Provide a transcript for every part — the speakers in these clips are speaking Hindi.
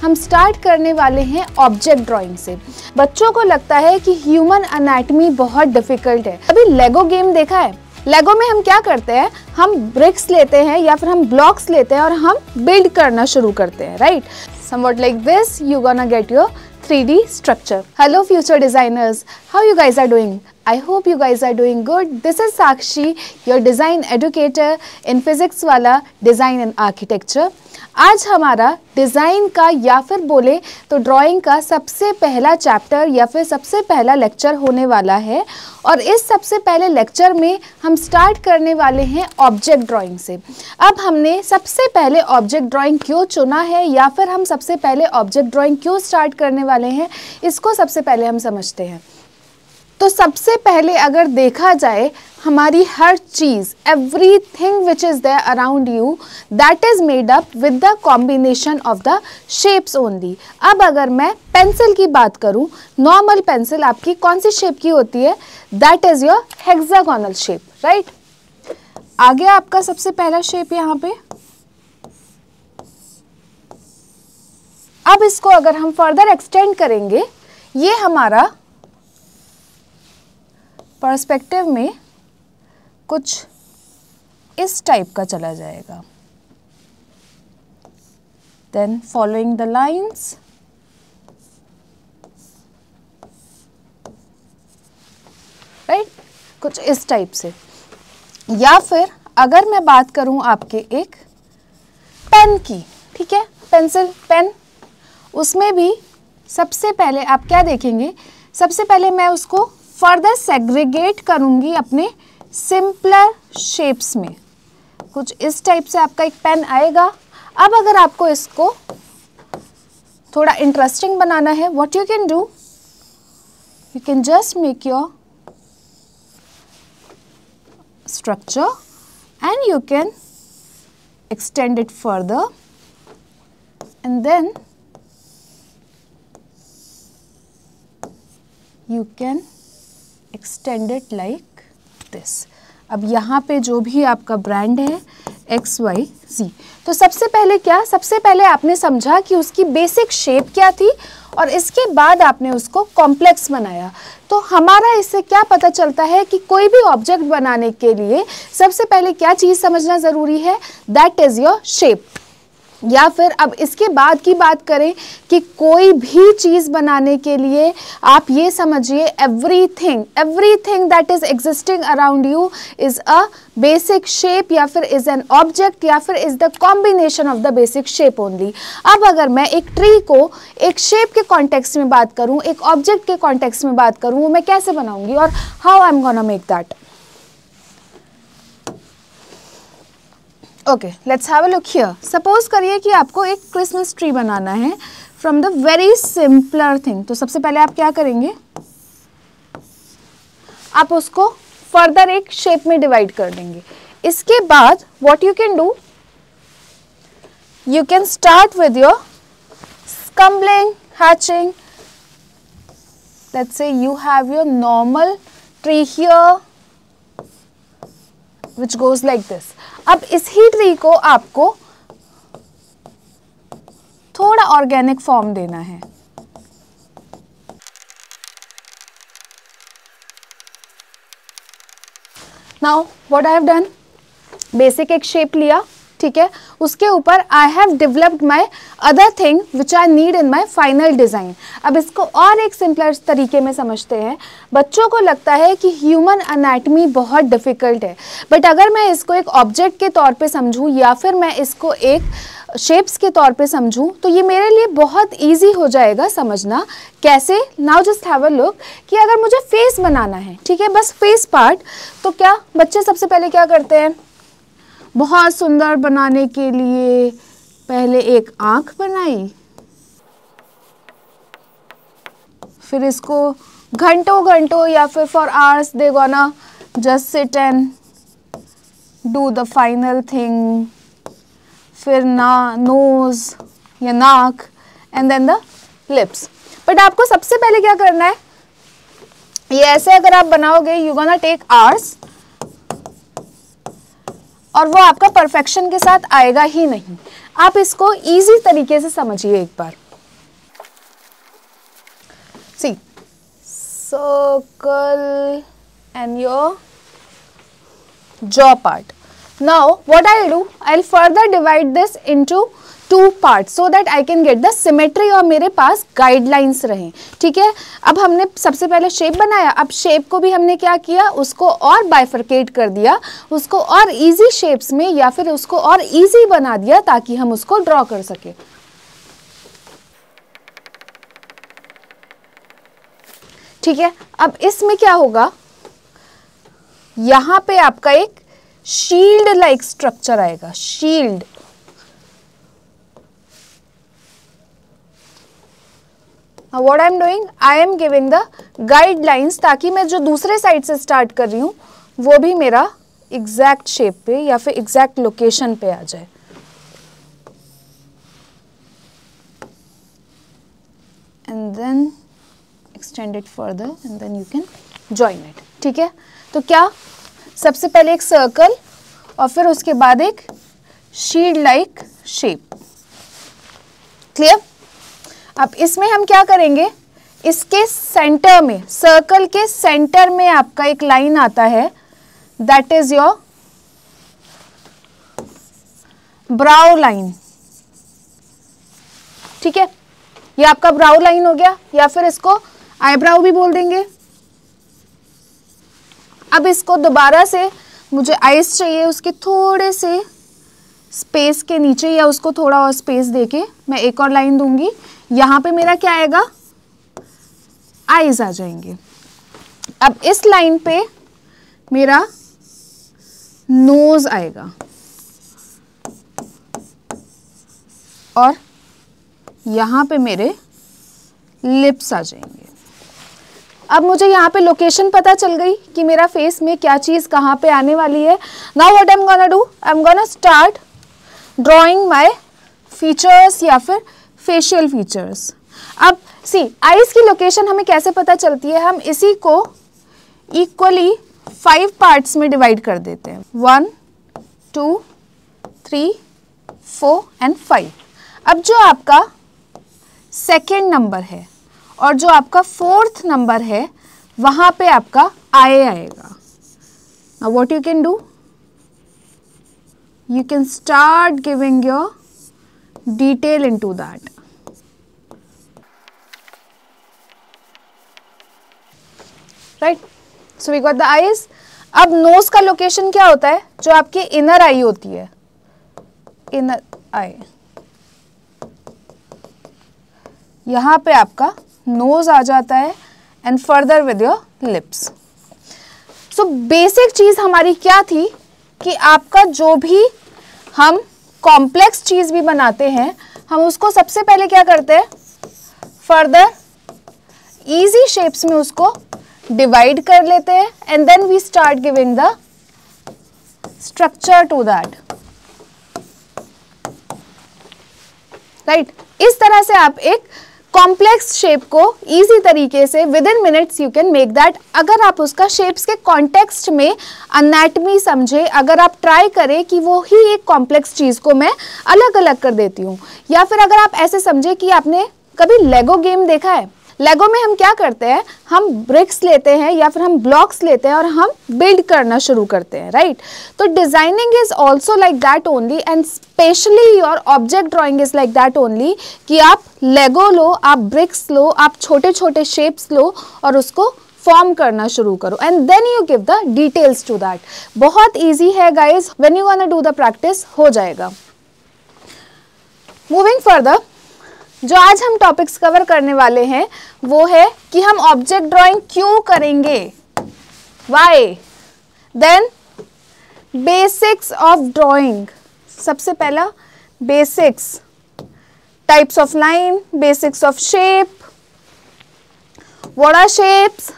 हम स्टार्ट करने वाले हैं ऑब्जेक्ट ड्राइंग से। बच्चों को लगता है कि ह्यूमन एनाटॉमी बहुत डिफिकल्ट है। अभी लेगो गेम देखा है? लेगो में हम क्या करते हैं, हम ब्रिक्स लेते हैं या फिर हम ब्लॉक्स लेते हैं और हम बिल्ड करना शुरू करते हैं, right? Somewhat like this you gonna get your 3D structure. Hello future designers, how you guys are doing? I hope you guys are doing good. This is Sakshi, your design educator in physics वाला design and architecture. आज हमारा डिज़ाइन का या फिर बोले तो ड्राइंग का सबसे पहला चैप्टर या फिर सबसे पहला लेक्चर होने वाला है और इस सबसे पहले लेक्चर में हम स्टार्ट करने वाले हैं ऑब्जेक्ट ड्राइंग से। अब हमने सबसे पहले ऑब्जेक्ट ड्राइंग क्यों चुना है या फिर हम सबसे पहले ऑब्जेक्ट ड्राइंग क्यों स्टार्ट करने वाले हैं, इसको सबसे पहले हम समझते हैं। तो सबसे पहले अगर देखा जाए, हमारी हर चीज़, everything which is there around you, that is made up with the combination of the shapes only. अब अगर मैं पेंसिल की बात करूं, नॉर्मल पेंसिल आपकी कौन सी शेप की होती है? That is your hexagonal shape, right? आ गया आपका सबसे पहला शेप यहाँ पे। अब इसको अगर हम फर्दर एक्सटेंड करेंगे, ये हमारा पर्सपेक्टिव में कुछ इस टाइप का चला जाएगा। Then following the lines, right, कुछ इस टाइप से। या फिर अगर मैं बात करूं आपके एक पेन की, ठीक है, पेंसिल पेन, उसमें भी सबसे पहले आप क्या देखेंगे, सबसे पहले मैं उसको फर्दर सेग्रीगेट करूंगी अपने सिंपलर शेप्स में। कुछ इस टाइप से आपका एक पेन आएगा। अब अगर आपको इसको थोड़ा इंटरेस्टिंग बनाना है, what you can do, you can just make your structure and you can extend it further and then you can extend it like this. अब यहाँ पे जो भी आपका ब्रांड है XYZ, तो सबसे पहले क्या, सबसे पहले आपने समझा कि उसकी बेसिक शेप क्या थी और इसके बाद आपने उसको कॉम्प्लेक्स बनाया। तो हमारा इससे क्या पता चलता है कि कोई भी ऑब्जेक्ट बनाने के लिए सबसे पहले क्या चीज़ समझना ज़रूरी है, दैट इज़ योर शेप। या फिर अब इसके बाद की बात करें कि कोई भी चीज़ बनाने के लिए आप ये समझिए, everything that is existing around you is a basic shape या फिर इज़ एन ऑब्जेक्ट या फिर is the combination of the basic shape only. अब अगर मैं एक ट्री को एक शेप के कॉन्टेक्स्ट में बात करूँ, एक ऑब्जेक्ट के कॉन्टेक्स्ट में बात करूँ, वो मैं कैसे बनाऊँगी और how I am gonna make that. Okay, let's have a look here. Suppose करिए कि आपको एक क्रिसमस ट्री बनाना है from the very simpler thing. तो सबसे पहले आप क्या करेंगे, आप उसको फर्दर एक शेप में डिवाइड कर देंगे। इसके बाद what you can do, you can start with your scumbling, hatching. Let's say you have your normal tree here which goes like this. अब इसी ट्री को आपको थोड़ा ऑर्गेनिक फॉर्म देना है। Now what I have done, basic एक शेप लिया, ठीक है, उसके ऊपर I have developed my other thing which I need in my final design. अब इसको और एक सिंपलर तरीके में समझते हैं। बच्चों को लगता है कि ह्यूमन एनाटॉमी बहुत डिफ़िकल्ट है, बट अगर मैं इसको एक ऑब्जेक्ट के तौर पे समझूं या फिर मैं इसको एक शेप्स के तौर पे समझूं तो ये मेरे लिए बहुत ईजी हो जाएगा समझना। कैसे? Now just have a look कि अगर मुझे फेस बनाना है, ठीक है, बस फेस पार्ट, तो क्या बच्चे सबसे पहले क्या करते हैं, बहुत सुंदर बनाने के लिए पहले एक आँख बनाई, फिर इसको घंटों घंटों या फिर for hours they gonna just sit and do the final thing, फिर नोज या नाक and then the lips. But आपको सबसे पहले क्या करना है, ये ऐसे अगर आप बनाओगे यू गोना टेक आवर्स और वो आपका परफेक्शन के साथ आएगा ही नहीं। आप इसको इजी तरीके से समझिए एक बार। circle and your jaw part. Now what I'll do, I'll further divide this into two parts so that I can get the symmetry और मेरे पास guidelines रहें, ठीक है। अब हमने सबसे पहले शेप बनाया, अब शेप को भी हमने क्या किया, उसको और बाइफरकेट कर दिया, उसको और इजी शेप्स में या फिर उसको और इजी बना दिया ताकि हम उसको ड्रॉ कर सके। ठीक है, अब इसमें क्या होगा, यहां पे आपका एक शील्ड लाइक स्ट्रक्चर आएगा, shield. Now what I am doing, I am giving the guidelines ताकि मैं जो दूसरे साइड से स्टार्ट कर रही हूँ वो भी मेरा एग्जैक्ट शेप पे या फिर एग्जैक्ट लोकेशन पे आ जाए। And then extend it further and then you can join it, ठीक है। तो क्या, सबसे पहले एक सर्कल और फिर उसके बाद एक शील्ड लाइक शेप, क्लियर। अब इसमें हम क्या करेंगे, इसके सेंटर में, सर्कल के सेंटर में आपका एक लाइन आता है, that is your brow line, ठीक है। ये आपका ब्राउ लाइन हो गया या फिर इसको आईब्राउ भी बोल देंगे। अब इसको दोबारा से मुझे आइज चाहिए, उसके थोड़े से स्पेस के नीचे या उसको थोड़ा और स्पेस देके मैं एक और लाइन दूंगी, यहां पे मेरा क्या आएगा, आईज आ जाएंगे। अब इस लाइन पे मेरा नोज आएगा और यहां पे मेरे लिप्स आ जाएंगे। अब मुझे यहाँ पे लोकेशन पता चल गई कि मेरा फेस में क्या चीज कहाँ पे आने वाली है। Now what I am gonna do, I am gonna start drawing my features या फिर फेशियल फीचर्स। अब सी, आईज की लोकेशन हमें कैसे पता चलती है, हम इसी को इक्वली 5 पार्ट्स में डिवाइड कर देते हैं, 1 2 3 4 एंड 5। अब जो आपका सेकेंड नंबर है और जो आपका 4th नंबर है वहां पे आपका आई आएगा। Now what you can do, you can start giving your detail into that, right? So we got the eyes. अब nose का लोकेशन क्या होता है, जो आपकी इनर आई होती है, इनर आई, यहां पे आपका नोज आ जाता है and further with your lips. So basic चीज हमारी क्या थी कि आपका जो भी हम कॉम्प्लेक्स चीज भी बनाते हैं, हम उसको सबसे पहले क्या करते हैं, फर्दर इजी शेप्स में उसको डिवाइड कर लेते हैं and then we start giving the structure to that, right. इस तरह से आप एक कॉम्प्लेक्स शेप को इजी तरीके से with in minutes you can make that. अगर आप उसका शेप्स के कॉन्टेक्स्ट में एनाटॉमी समझे, अगर आप ट्राई करें कि वो ही एक कॉम्प्लेक्स चीज को मैं अलग अलग कर देती हूँ, या फिर अगर आप ऐसे समझे कि आपने कभी लेगो गेम देखा है, लेगो में हम क्या करते हैं, हम ब्रिक्स लेते हैं या फिर हम ब्लॉक्स लेते हैं और हम बिल्ड करना शुरू करते हैं, राइट। तो designing is also like that only and specially your object drawing is like that only कि आप लेगो लो, आप ब्रिक्स लो, आप छोटे छोटे शेप्स लो और उसको फॉर्म करना शुरू करो and then you give the details to that. बहुत ईजी है guys, when you want to do the practice हो जाएगा। मूविंग फर्दर, जो आज हम टॉपिक्स कवर करने वाले हैं वो है कि हम ऑब्जेक्ट ड्राइंग क्यों करेंगे, why, then basics of drawing. सबसे पहला basics, types of line, basics of shape, what are shapes,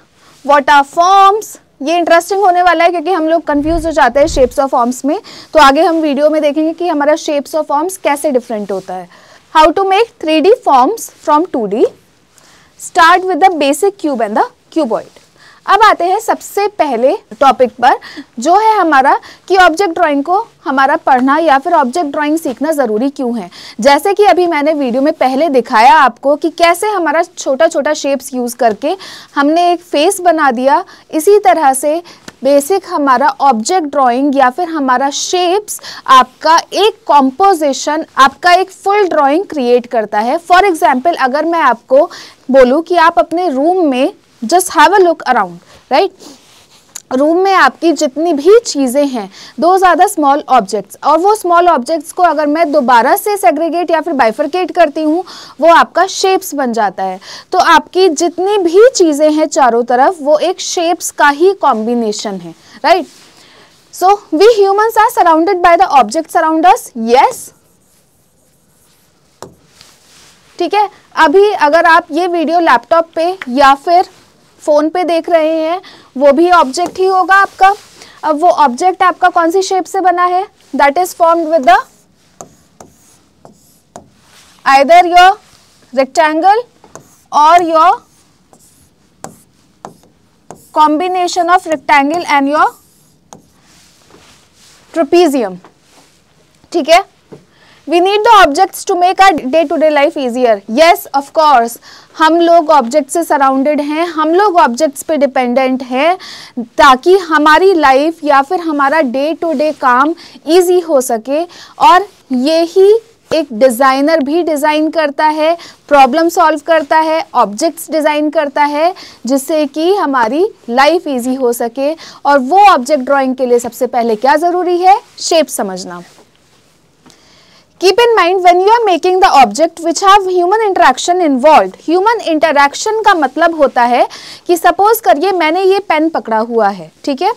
what are forms. ये इंटरेस्टिंग होने वाला है क्योंकि हम लोग कंफ्यूज हो जाते हैं शेप्स और फॉर्म्स में, तो आगे हम वीडियो में देखेंगे कि हमारा शेप्स और फॉर्म्स कैसे डिफरेंट होता है। How to make 3D forms from 2D. Start with the basic cube and the cuboid. अब आते हैं सबसे पहले टॉपिक पर, जो है हमारा कि ऑब्जेक्ट ड्राइंग को हमारा पढ़ना या फिर ऑब्जेक्ट ड्राइंग सीखना ज़रूरी क्यों है। जैसे कि अभी मैंने वीडियो में पहले दिखाया आपको कि कैसे हमारा छोटा छोटा शेप्स यूज़ करके हमने एक फेस बना दिया, इसी तरह से बेसिक हमारा ऑब्जेक्ट ड्राइंग या फिर हमारा शेप्स आपका एक कॉम्पोजिशन, आपका एक फुल ड्राइंग क्रिएट करता है। फॉर एग्जाम्पल, अगर मैं आपको बोलूँ कि आप अपने रूम में just have a look around, right, room में आपकी जितनी भी चीज़ें हैं, those are the small objects, और वो स्मॉल ऑब्जेक्ट्स को अगर मैं दोबारा से सेग्रीगेट या फिर बाइफरकेट करती हूँ, वो आपका शेप्स बन जाता है। तो आपकी जितनी भी चीज़ें हैं चारों तरफ, वो एक शेप्स का ही कॉम्बिनेशन है, right. So we humans are surrounded by the objects around us, yes, ठीक है। अभी अगर आप ये वीडियो लैपटॉप पे या फिर फ़ोन पे देख रहे हैं, वो भी ऑब्जेक्ट ही होगा आपका। अब वो ऑब्जेक्ट आपका कौन सी शेप से बना है? That is formed with the either your rectangle और your combination of rectangle and your trapezium, ठीक है। We need the objects to make our day-to-day life easier. Yes, of course. हम लोग ऑब्जेक्ट से सराउंडेड हैं, हम लोग ऑब्जेक्ट्स पे डिपेंडेंट हैं ताकि हमारी लाइफ या फिर हमारा डे टू डे काम इजी हो सके। और यही एक डिज़ाइनर भी डिज़ाइन करता है, प्रॉब्लम सॉल्व करता है, ऑब्जेक्ट्स डिज़ाइन करता है, जिससे कि हमारी लाइफ इजी हो सके। और वो ऑब्जेक्ट ड्राइंग के लिए सबसे पहले क्या ज़रूरी है? शेप समझना। Keep in mind when you are making the object which have human interaction involved. Human interaction का मतलब होता है कि सपोज करिए मैंने ये पेन पकड़ा हुआ है, ठीक है।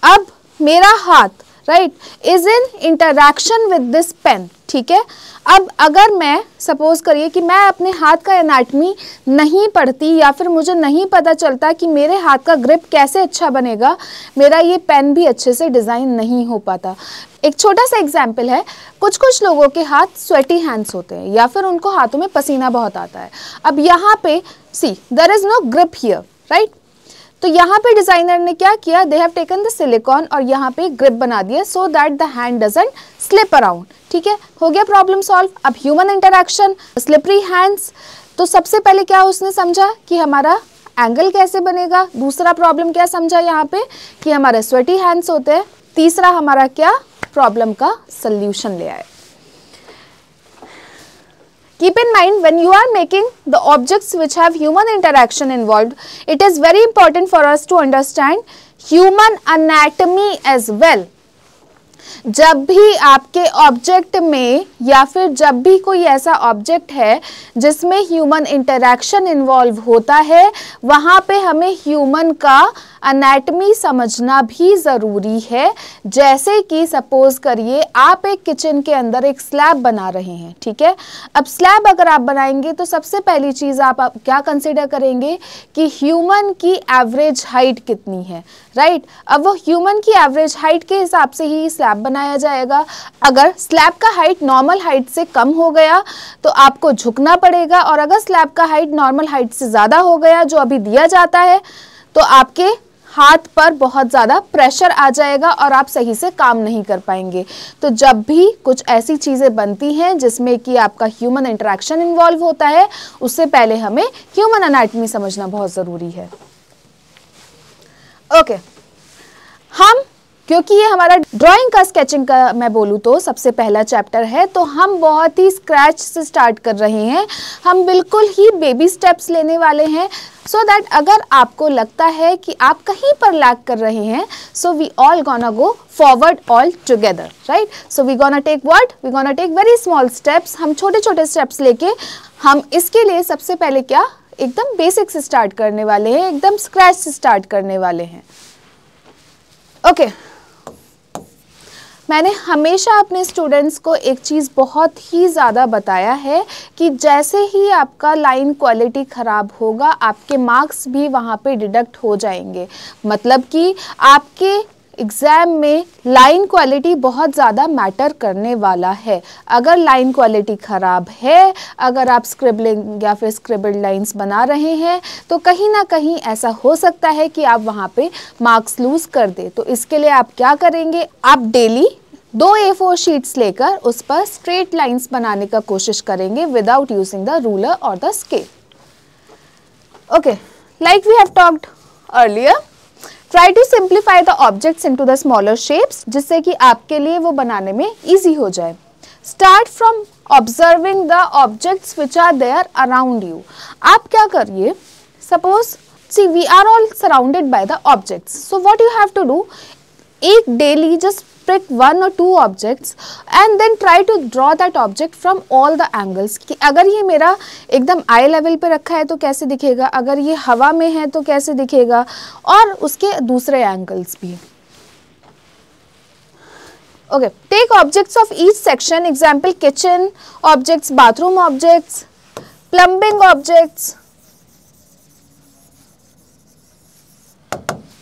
अब मेरा हाथ, right, is in interaction with this pen, ठीक है। अब अगर मैं सपोज करिए कि मैं अपने हाथ का एनाटमी नहीं पढ़ती या फिर मुझे नहीं पता चलता कि मेरे हाथ का ग्रिप कैसे अच्छा बनेगा, मेरा ये पेन भी अच्छे से डिज़ाइन नहीं हो पाता। एक छोटा सा एग्जाम्पल है, कुछ लोगों के हाथ स्वेटी हैंड्स होते हैं या फिर उनको हाथों में पसीना बहुत आता है। अब यहाँ पे see there is no grip here, right. तो यहाँ पे डिजाइनर ने क्या किया? They have taken the silicon और यहाँ पे ग्रिप बना दिया so that the hand doesn't slip around, ठीक है। हो गया प्रॉब्लम सॉल्व। अब ह्यूमन इंटरैक्शन, स्लिपरी हैंड्स, तो सबसे पहले क्या उसने समझा कि हमारा एंगल कैसे बनेगा। दूसरा प्रॉब्लम क्या समझा यहाँ पे कि हमारे स्वेटी हैंड्स होते हैं। तीसरा हमारा क्या प्रॉब्लम का सल्यूशन ले आए। Keep in mind when you are making the objects which have human interaction involved, it is very important for us to understand human anatomy as well. जब भी आपके ऑब्जेक्ट में या फिर जब भी कोई ऐसा ऑब्जेक्ट है जिसमें ह्यूमन इंटरैक्शन इन्वॉल्व होता है, वहाँ पे हमें ह्यूमन का एनाटमी समझना भी ज़रूरी है। जैसे कि सपोज करिए आप एक किचन के अंदर एक स्लैब बना रहे हैं, ठीक है। अब स्लैब अगर आप बनाएंगे तो सबसे पहली चीज़ आप क्या कंसिडर करेंगे कि ह्यूमन की एवरेज हाइट कितनी है, राइट। अब वो ह्यूमन की एवरेज हाइट के हिसाब से ही स्लैब बनाया जाएगा। अगर स्लैब का हाइट नॉर्मल हाइट से कम हो गया तो आपको झुकना पड़ेगा, और अगर स्लैब का हाइट नॉर्मल हाइट से ज़्यादा हो गया जो अभी दिया जाता है तो आपके हाथ पर बहुत ज़्यादा प्रेशर आ जाएगा और आप सही से काम नहीं कर पाएंगे। तो जब भी कुछ ऐसी चीज़ें बनती हैं जिसमें कि आपका ह्यूमन इंटरेक्शन इन्वॉल्व होता है, उससे पहले हमें ह्यूमन एनाटमी समझना बहुत ज़रूरी है। ओके, हम क्योंकि ये हमारा ड्राइंग का स्केचिंग का मैं बोलूँ तो सबसे पहला चैप्टर है, तो हम बहुत ही स्क्रैच से स्टार्ट कर रहे हैं। हम बिल्कुल ही बेबी स्टेप्स लेने वाले हैं सो दैट अगर आपको लगता है कि आप कहीं पर लैग कर रहे हैं, so we all gonna go forward all together, right. So we gonna take what, we gonna take very small steps. हम छोटे छोटे स्टेप्स लेके हम इसके लिए सबसे पहले क्या एकदम बेसिक से स्टार्ट करने वाले हैं, एकदम स्क्रैच से स्टार्ट करने वाले हैं। ओके, मैंने हमेशा अपने स्टूडेंट्स को एक चीज़ बहुत ही ज़्यादा बताया है कि जैसे ही आपका लाइन क्वालिटी ख़राब होगा, आपके मार्क्स भी वहाँ पे डिडक्ट हो जाएंगे। मतलब कि आपके एग्जाम में लाइन क्वालिटी बहुत ज़्यादा मैटर करने वाला है। अगर लाइन क्वालिटी ख़राब है, अगर आप स्क्रिबलिंग या फिर स्क्रिबल्ड लाइंस बना रहे हैं, तो कहीं ना कहीं ऐसा हो सकता है कि आप वहाँ पे मार्क्स लूज़ कर दे। तो इसके लिए आप क्या करेंगे, आप डेली 2 A4 शीट्स लेकर उस पर स्ट्रेट लाइंस बनाने का कोशिश करेंगे विदाउट यूजिंग द रूलर और the scale. Okay, like we have talked earlier, try to simplify the objects into the smaller shapes, जिससे कि आपके लिए वो बनाने में ईजी हो जाए। Start from observing the objects which are there around you. आप क्या करिए, suppose see we are all surrounded by the objects, so what you have to do, एक daily just pick 1 or 2 objects and then try to draw that object from all the angles। कि अगर ये मेरा एकदम आई लेवल पे रखा है तो कैसे दिखेगा, अगर ये हवा में है तो कैसे दिखेगा, और उसके दूसरे एंगल्स भी। Okay, take objects of each section, example kitchen objects, bathroom objects, plumbing objects.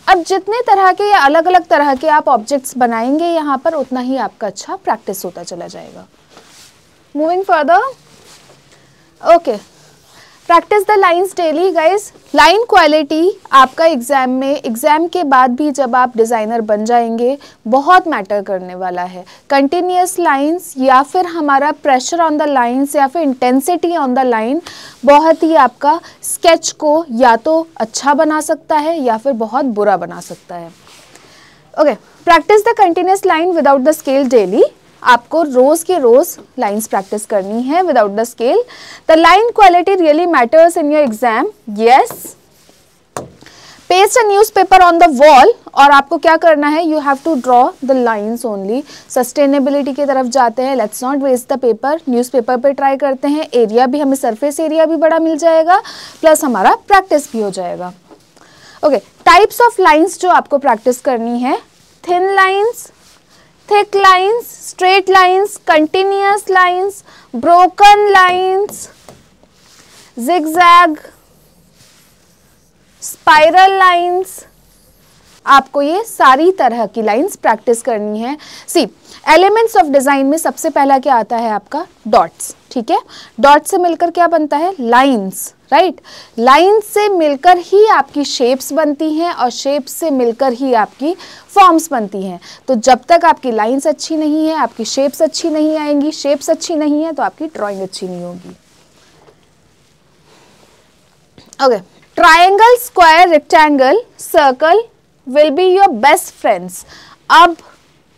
अब जितने तरह के या अलग अलग तरह के आप ऑब्जेक्ट्स बनाएंगे यहाँ पर, उतना ही आपका अच्छा प्रैक्टिस होता चला जाएगा। Moving further, okay, practice the lines daily guys. Line quality आपका एग्जाम में, एग्जाम के बाद भी जब आप डिज़ाइनर बन जाएंगे, बहुत मैटर करने वाला है। कंटिन्यूस लाइंस या फिर हमारा प्रेशर ऑन द लाइंस या फिर इंटेंसिटी ऑन द लाइन बहुत ही आपका स्केच को या तो अच्छा बना सकता है या फिर बहुत बुरा बना सकता है। Okay, practice the continuous line without the scale daily. आपको रोज के रोज लाइंस प्रैक्टिस करनी है without the scale. The line quality really matters in your exam, yes. Paste a newspaper on the wall, और आपको क्या करना है, you have to draw the lines only. Sustainability की तरफ जाते हैं, let's not waste the paper. Newspaper पे ट्राई करते हैं, एरिया भी हमें, सरफेस एरिया भी बड़ा मिल जाएगा, प्लस हमारा प्रैक्टिस भी हो जाएगा। ओके, टाइप्स ऑफ लाइंस जो आपको प्रैक्टिस करनी है, thin lines, thick lines, straight lines, continuous lines, broken lines, zigzag, spiral lines। आपको ये सारी तरह की लाइंस प्रैक्टिस करनी है। सी, एलिमेंट्स ऑफ डिजाइन में सबसे पहला क्या आता है आपका, डॉट्स। ठीक है, डॉट से मिलकर क्या बनता है, लाइंस, राइट। लाइंस से मिलकर ही आपकी शेप्स बनती हैं और शेप्स से मिलकर ही आपकी फॉर्म्स बनती हैं। तो जब तक आपकी लाइंस अच्छी नहीं है, आपकी शेप्स अच्छी नहीं आएंगी, शेप्स अच्छी नहीं है तो आपकी ड्राइंग अच्छी नहीं होगी। Okay, triangle, square, rectangle, circle will be your best friends. अब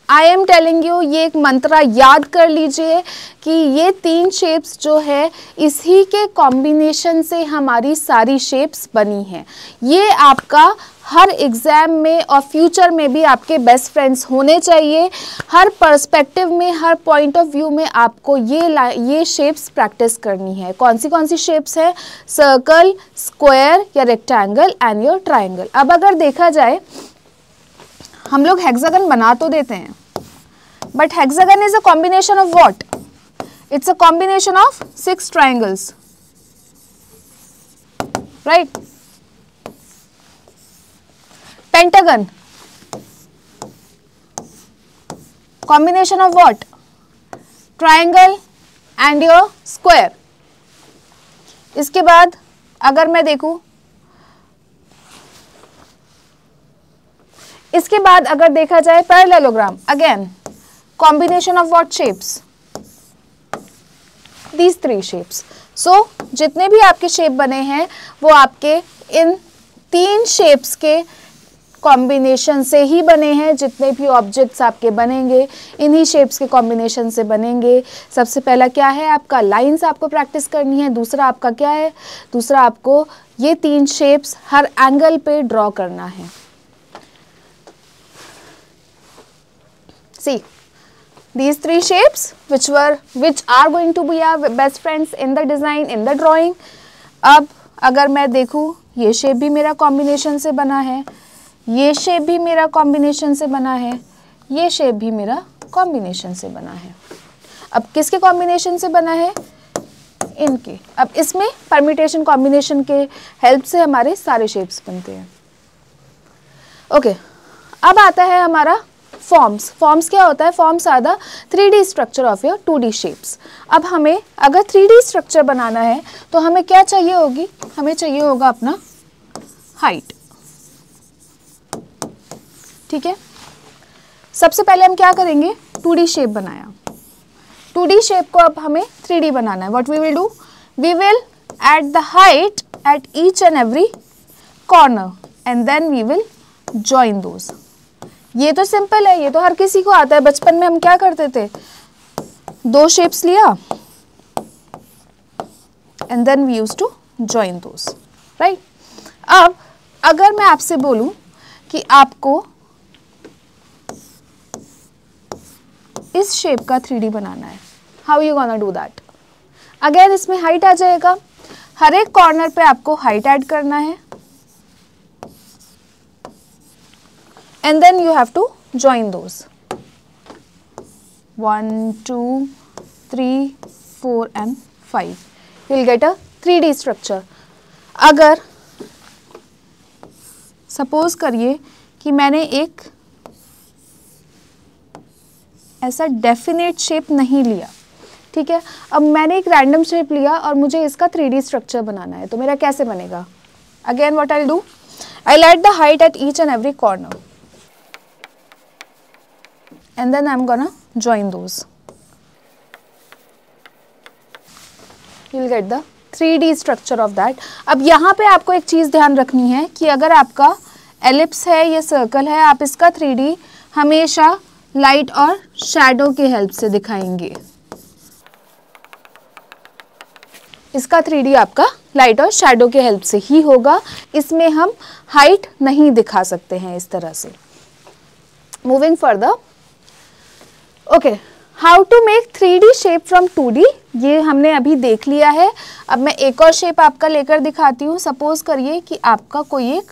आई एम टेलिंग यू, ये एक मंत्रा याद कर लीजिए कि ये 3 शेप्स जो है, इसी के कॉम्बिनेशन से हमारी सारी शेप्स बनी हैं। ये आपका हर एग्ज़ाम में और फ्यूचर में भी आपके बेस्ट फ्रेंड्स होने चाहिए। हर पर्सपेक्टिव में, हर पॉइंट ऑफ व्यू में आपको ये शेप्स प्रैक्टिस करनी है। कौन सी शेप्स है, सर्कल, स्क्वायर या रेक्टेंगल एंड योर ट्रायंगल। अब अगर देखा जाए, हम लोग हेक्सागन बना तो देते हैं, but hexagon is a combination of what, it's a combination of 6 triangles, right. Pentagon, combination of what, triangle and your square. इसके बाद अगर मैं देखूं, इसके बाद अगर देखा जाए parallelogram, again combination of what shapes, these 3 shapes. So जितने भी आपके शेप बने हैं वो आपके इन 3 शेप्स के कॉम्बिनेशन से ही बने हैं। जितने भी ऑब्जेक्ट्स आपके बनेंगे इन्हीं शेप्स के कॉम्बिनेशन से बनेंगे। सबसे पहला क्या है आपका, लाइंस आपको प्रैक्टिस करनी है। दूसरा आपका क्या है, दूसरा आपको ये 3 शेप्स हर एंगल पे ड्रॉ करना है। See, these 3 shapes which are going to be our best friends in the design, in the drawing। अब अगर मैं देखूँ, ये शेप भी मेरा कॉम्बिनेशन से बना है, ये शेप भी मेरा कॉम्बिनेशन से बना है, ये शेप भी मेरा कॉम्बिनेशन से बना है। अब किसके कॉम्बिनेशन से बना है, इनके। अब इसमें परम्यूटेशन कॉम्बिनेशन के हेल्प से हमारे सारे शेप्स बनते हैं। ओके, अब आता है हमारा फॉर्म्स। फॉर्म्स क्या होता है? Forms are the 3D structure of your 2D shapes. अब हमें अगर 3D स्ट्रक्चर बनाना है तो हमें क्या चाहिए होगी? हमें चाहिए होगा अपना हाइट। ठीक है, सबसे पहले हम क्या करेंगे? 2D शेप बनाया, 2D शेप को अब हमें 3D बनाना है। What we will do? We will add the height at each and every corner and then we will join those. ये तो सिंपल है, ये तो हर किसी को आता है। बचपन में हम क्या करते थे? 2 शेप्स लिया and then we use to join those, right. अब अगर मैं आपसे बोलूं कि आपको इस शेप का 3D बनाना है, how you gonna do that? Again इसमें हाइट आ जाएगा, हर एक कॉर्नर पे आपको हाइट ऐड करना है and then you have to join those 1 2 3 4 and 5. You will get a 3D structure. अगर सपोज करिए कि मैंने एक ऐसा डेफिनेट शेप नहीं लिया, ठीक है, अब मैंने एक रैंडम शेप लिया और मुझे इसका 3D स्ट्रक्चर बनाना है, तो मेरा कैसे बनेगा? Again what I will do? I will add the height at each and every corner and then I'm gonna join those. You'll get the 3D structure of that. अब यहाँ पे आपको एक चीज़ ध्यान रखनी है कि अगर आपका एलिप्स है या सर्कल है, आप इसका 3D हमेशा लाइट और शैडो की हेल्प से दिखाएंगे। इसका 3D आपका लाइट और शैडो के हेल्प से ही होगा, इसमें हम हाइट नहीं दिखा सकते हैं इस तरह से। Moving further, okay, how to make 3D shape from 2D, ये हमने अभी देख लिया है। अब मैं एक और शेप आपका लेकर दिखाती हूँ। सपोज करिए कि आपका कोई एक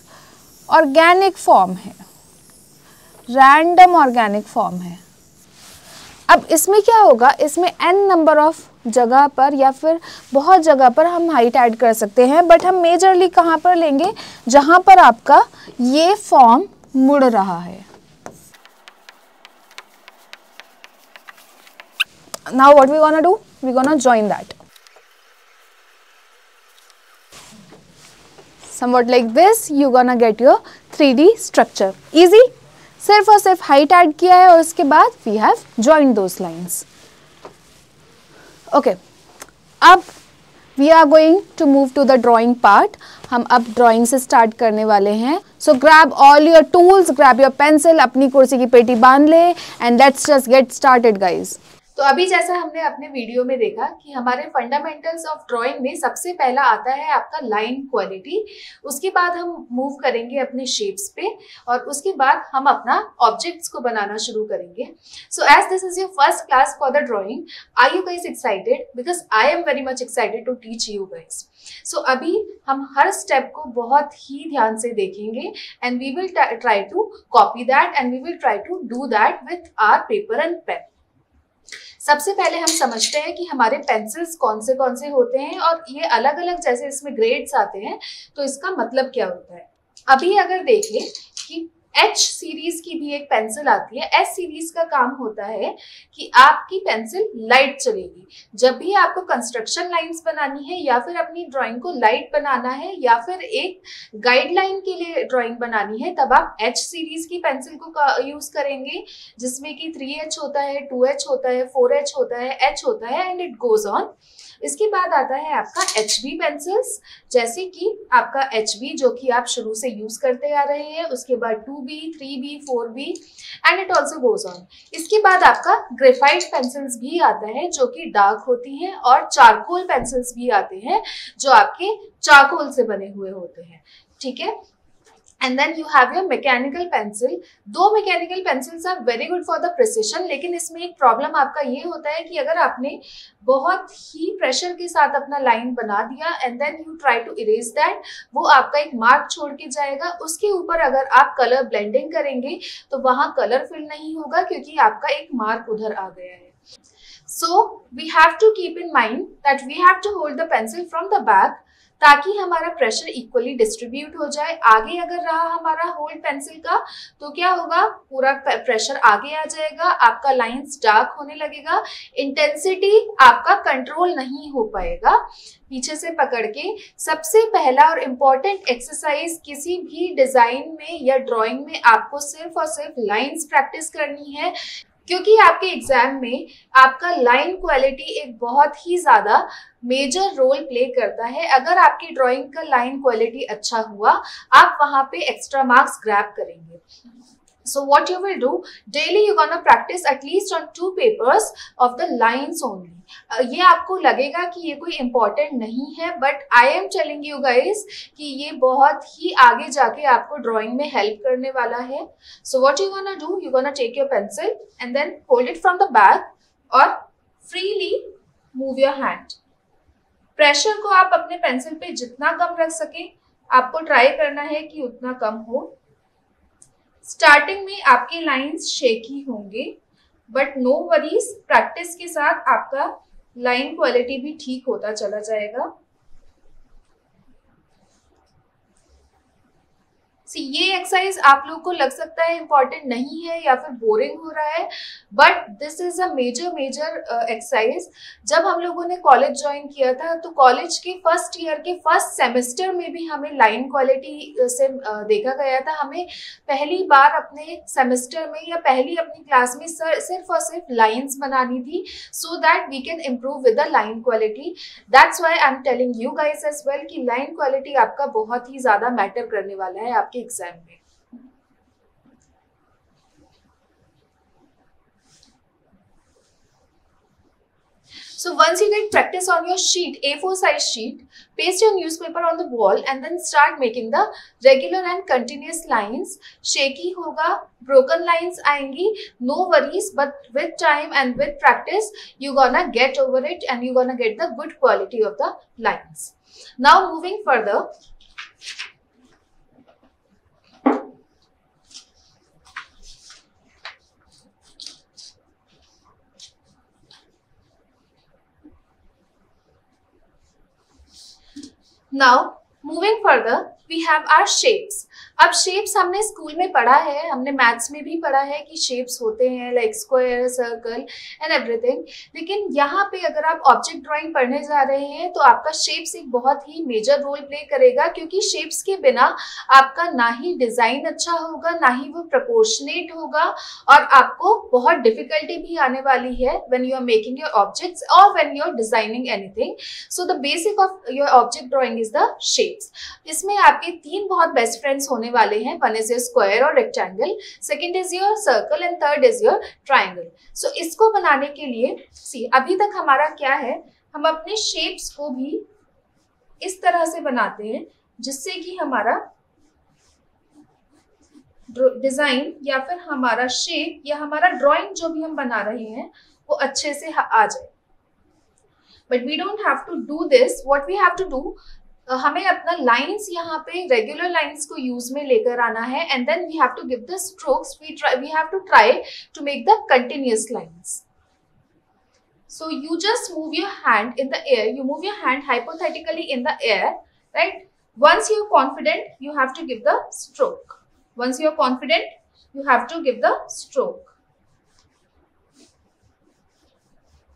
ऑर्गेनिक फॉर्म है, रैंडम ऑर्गेनिक फॉर्म है। अब इसमें क्या होगा? इसमें n नंबर ऑफ जगह पर या फिर बहुत जगह पर हम हाइट ऐड कर सकते हैं, बट हम मेजरली कहाँ पर लेंगे? जहाँ पर आपका ये फॉर्म मुड़ रहा है। Now what we gonna do? We gonna join that. Somewhat like this, you gonna get your 3D structure. Easy? सिर्फ और सिर्फ हाइट ऐड किया है और उसके बाद we have joined those lines. Okay. अब we are going to move to the drawing part. हम अब ड्राइंग से स्टार्ट करने वाले हैं। So grab all your tools, grab your pencil, अपनी कुर्सी की पेटी बांध ले and let's just get started, guys. तो अभी जैसा हमने अपने वीडियो में देखा कि हमारे फंडामेंटल्स ऑफ ड्राइंग में सबसे पहला आता है आपका लाइन क्वालिटी, उसके बाद हम मूव करेंगे अपने शेप्स पे और उसके बाद हम अपना ऑब्जेक्ट्स को बनाना शुरू करेंगे। So as this is your first class for the drawing, are you guys excited? Because I am very much excited to teach you guys. So अभी हम हर स्टेप को बहुत ही ध्यान से देखेंगे and we will try to copy that and we will try to do that with our paper and pen. सबसे पहले हम समझते हैं कि हमारे पेंसिल्स कौन से होते हैं और ये अलग अलग जैसे इसमें ग्रेड्स आते हैं तो इसका मतलब क्या होता है। अभी अगर देख लें कि H सीरीज की भी एक पेंसिल आती है। S सीरीज का काम होता है कि आपकी पेंसिल लाइट चलेगी। जब भी आपको कंस्ट्रक्शन लाइंस बनानी है या फिर अपनी ड्राइंग को लाइट बनाना है या फिर एक गाइडलाइन के लिए ड्राइंग बनानी है, तब आप H सीरीज की पेंसिल को यूज करेंगे, जिसमें कि 3H होता है, 2H होता है, 4H होता है, H होता है एंड इट गोज ऑन। इसके बाद आता है आपका HB पेंसिल्स, जैसे कि आपका HB जो कि आप शुरू से यूज करते आ रहे हैं, उसके बाद 2B, 3B, 4B and it also goes on. इसके बाद आपका ग्रेफाइट पेंसिल्स भी आता है जो कि डार्क होती हैं और चारकोल पेंसिल्स भी आते हैं जो आपके चारकोल से बने हुए होते हैं, ठीक है। And then you have your mechanical pencil. दो mechanical pencils are very good for the precision, लेकिन इसमें एक प्रॉब्लम आपका ये होता है कि अगर आपने बहुत ही प्रेशर के साथ अपना लाइन बना दिया and then you try to erase that, वो आपका एक मार्क छोड़ के जाएगा। उसके ऊपर अगर आप कलर ब्लेंडिंग करेंगे तो वहां कलर फिल नहीं होगा क्योंकि आपका एक मार्क उधर आ गया है। So we have to keep in mind that we have to hold the pencil from the back ताकि हमारा प्रेशर इक्वली डिस्ट्रीब्यूट हो जाए। आगे अगर रहा हमारा होल्ड पेंसिल का तो क्या होगा, पूरा प्रेशर आगे आ जाएगा, आपका लाइंस डार्क होने लगेगा, इंटेंसिटी आपका कंट्रोल नहीं हो पाएगा। पीछे से पकड़ के सबसे पहला और इम्पॉर्टेंट एक्सरसाइज किसी भी डिजाइन में या ड्राइंग में आपको सिर्फ और सिर्फ लाइंस प्रैक्टिस करनी है, क्योंकि आपके एग्जाम में आपका लाइन क्वालिटी एक बहुत ही ज्यादा मेजर रोल प्ले करता है। अगर आपकी ड्राइंग का लाइन क्वालिटी अच्छा हुआ, आप वहां पे एक्स्ट्रा मार्क्स ग्रैब करेंगे। So what you will do, daily you're gonna practice at least on 2 papers of the lines only. ये आपको लगेगा कि ये कोई important नहीं है, but I am telling you guys कि ये बहुत ही आगे जाके आपको drawing में help करने वाला है। So what you gonna do, you're gonna take your pencil and then hold it from the back और freely move your hand. Pressure को आप अपने pencil पे जितना कम रख सकें, आपको try करना है कि उतना कम हो। स्टार्टिंग में आपके लाइंस शेकी होंगे, बट नो वरीज, प्रैक्टिस के साथ आपका लाइन क्वालिटी भी ठीक होता चला जाएगा। ये एक्सरसाइज आप लोग को लग सकता है इंपॉर्टेंट नहीं है या फिर बोरिंग हो रहा है, but this is a major exercise. जब हम लोगों ने कॉलेज ज्वाइन किया था तो कॉलेज के फर्स्ट ईयर के फर्स्ट सेमेस्टर में भी हमें लाइन क्वालिटी से देखा गया था। हमें पहली बार अपने सेमेस्टर में या पहली अपनी क्लास में सिर्फ और सिर्फ लाइन्स बनानी थी, so that we can improve with the line quality. That's why I am telling you guys as well कि लाइन क्वालिटी आपका बहुत ही ज्यादा मैटर करने वाला है आपके एग्जाम में। So once you get practice on your sheet, A4 size sheet, paste your newspaper on the wall and then start making the regular and continuous lines. Shaky होगा, broken lines आएंगी, no worries, but with time and with practice, you're gonna get over it and you're gonna get the good quality of the lines. Now moving further, now moving further, we have our shapes. अब शेप्स हमने स्कूल में पढ़ा है, हमने मैथ्स में भी पढ़ा है कि शेप्स होते हैं like square, circle and everything. लेकिन यहाँ पे अगर आप ऑब्जेक्ट ड्राइंग पढ़ने जा रहे हैं तो आपका शेप्स एक बहुत ही मेजर रोल प्ले करेगा, क्योंकि शेप्स के बिना आपका ना ही डिजाइन अच्छा होगा, ना ही वो प्रोपोर्शनेट होगा, और आपको बहुत डिफिकल्टी भी आने वाली है when you are making your objects और when you are designing anything. So the basic of your object drawing is the shapes. इसमें आपके 3 बहुत बेस्ट फ्रेंड्स होने वाले हैं, वन इज योर स्क्वायर और rectangle, second is your circle and third is your triangle. So इसको बनाने के लिए अभी तक हमारा क्या है, हम अपने शेप्स को भी इस तरह से बनाते हैं जिससे कि हमारा डिजाइन या फिर हमारा शेप या हमारा ड्राइंग जो भी हम बना रहे हैं वो अच्छे से आ जाए। But we don't have to do this. What we have to do, हमें अपना लाइंस यहाँ पे रेगुलर लाइंस को यूज में लेकर आना है, and then we have to give the strokes, we have to try to make the continuous lines. So you just move your hand in the air, you move your hand hypothetically in the air, right? Once you're confident, you have to give the stroke. Once you're confident, you have to give the stroke.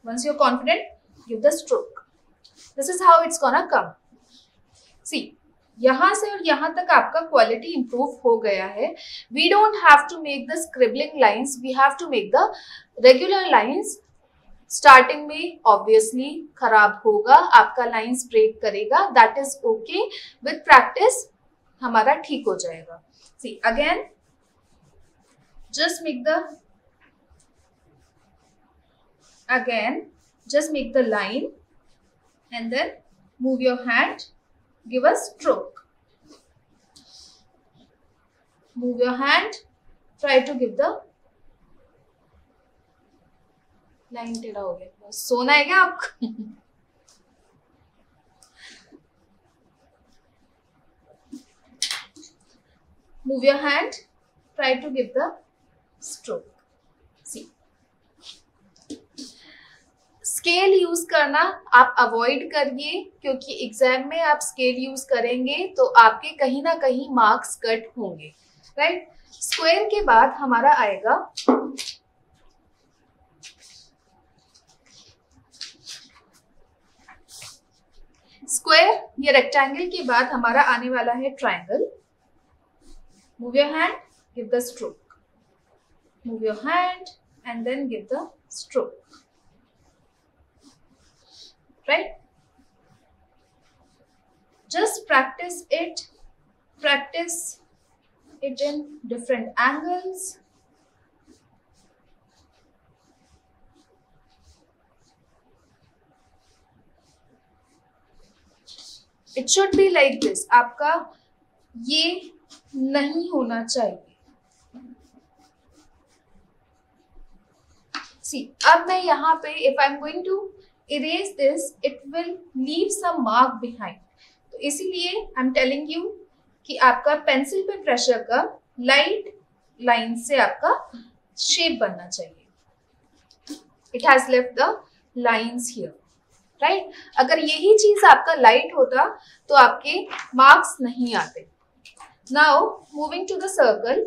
Once you're confident, give the stroke. This is how it's gonna come. See, यहाँ से और यहाँ तक आपका क्वालिटी इंप्रूव हो गया है। We don't have to make the scribbling lines, we have to make the regular lines. Starting में ऑब्वियसली खराब होगा, आपका लाइंस ब्रेक करेगा, that is okay, with practice हमारा ठीक हो जाएगा। See again, just make the line and then move your hand, give a stroke, move your hand, try to give the line. टेढ़ा हो गया, सोना है क्या आपको? Move your hand, try to give the stroke. See scale use करना आप अवॉइड करिए, क्योंकि एग्जाम में आप स्केल यूज करेंगे तो आपके कहीं ना कहीं मार्क्स कट होंगे, राइट। स्क्वायर के बाद हमारा आएगा स्क्वायर, ये रेक्टेंगल के बाद हमारा आने वाला है triangle. Move your hand, give the stroke, move your hand and then give the stroke, right? Just practice it in different angles. It should be like this. आपका ये नहीं होना चाहिए। See, अब मैं यहाँ पे if I'm going to erase this, it will leave some mark behind. तो इसीलिए I'm telling you कि आपका पेंसिल पे प्रेशर का लाइट लाइन से आपका शेप बनना चाहिए। It has left the lines here, right? अगर यही चीज आपका लाइट होता तो आपके मार्क्स नहीं आते। Now moving to the circle.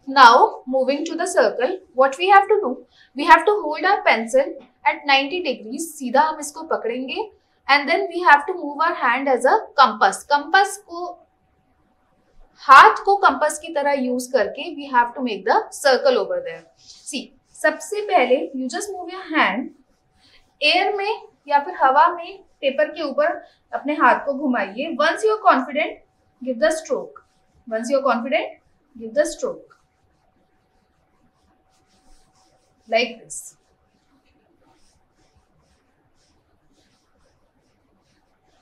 Now moving to the circle, what we have to do? We have to hold our pencil at 90 degrees. सीधा हम इसको पकड़ेंगे and then we have to move our hand as a compass. compass को हाथ को compass की तरह यूज करके we have to make the circle over there. See, सबसे पहले you just move your hand air में या फिर हवा में पेपर के ऊपर अपने हाथ को घुमाइए. Once you are confident, give the stroke. Once you are confident, give the stroke. Like this.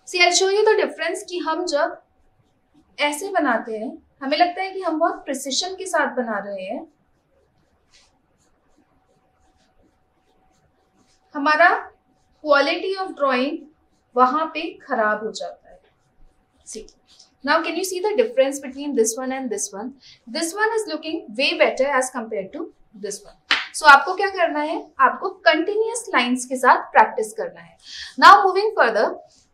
See, I'll show you the difference कि हम जब ऐसे बनाते हैं हमें लगता है कि हम बहुत प्रिसिशन के साथ बना रहे हैं. हमारा क्वालिटी ऑफ ड्राइंग वहां पे खराब हो जाता है. See, now can you see the difference between this one and this one? This one is looking way better as compared to this one. So आपको क्या करना है? आपको कंटिन्यूअस लाइंस के साथ प्रैक्टिस करना है. Now moving further,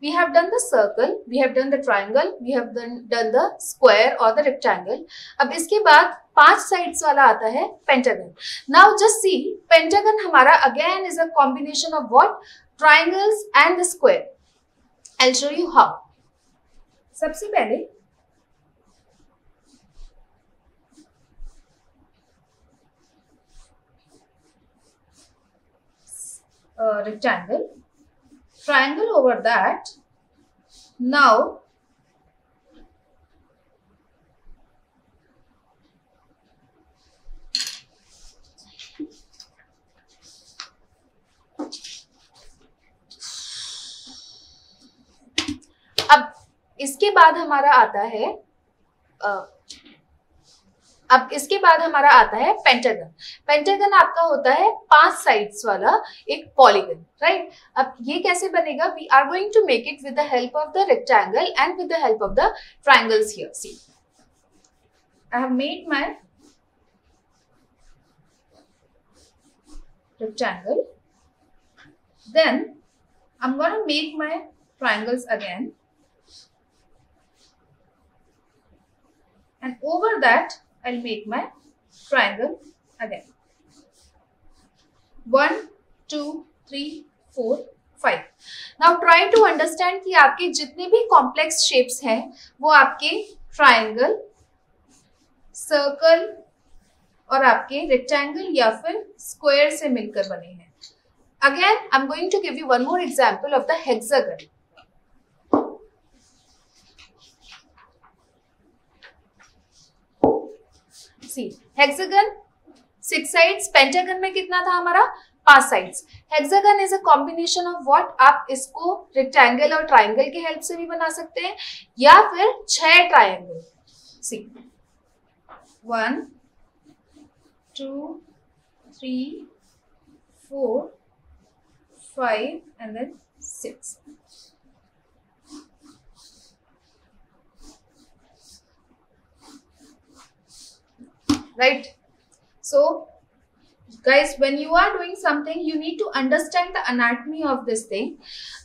we have done the circle, we have done the triangle, we have done the square or the rectangle. अब इसके बाद 5 साइड्स वाला आता है pentagon. Now just see, pentagon हमारा again is a combination of what? Triangles and the square. I'll show you how. सबसे पहले rectangle, triangle over that. Now अब इसके बाद हमारा आता है पेंटागन. पेंटागन आपका होता है 5 साइड्स वाला एक पॉलीगन, राइट. अब ये कैसे बनेगा? We are going to make it with the help of the rectangle and with the help of the triangles here. See, I have made my rectangle, then I'm going to make my triangles again, and over that I'll make my triangle again. 1 2 3 4 5. Now try to understand कि आपके जितने भी complex shapes हैं वो आपके triangle, circle और आपके rectangle या फिर square से मिलकर बने हैं. Again, I'm going to give you one more example of the hexagon. See, hexagon 6 sides, pentagon में कितना था हमारा? 5 sides. Hexagon is a combination of what? आप इसको rectangle और triangle के help से भी बना सकते हैं या फिर 6 triangle. See, 1 2 3 4 5 and then 6. Right? So guys, when you are doing something you need to understand the anatomy of this thing.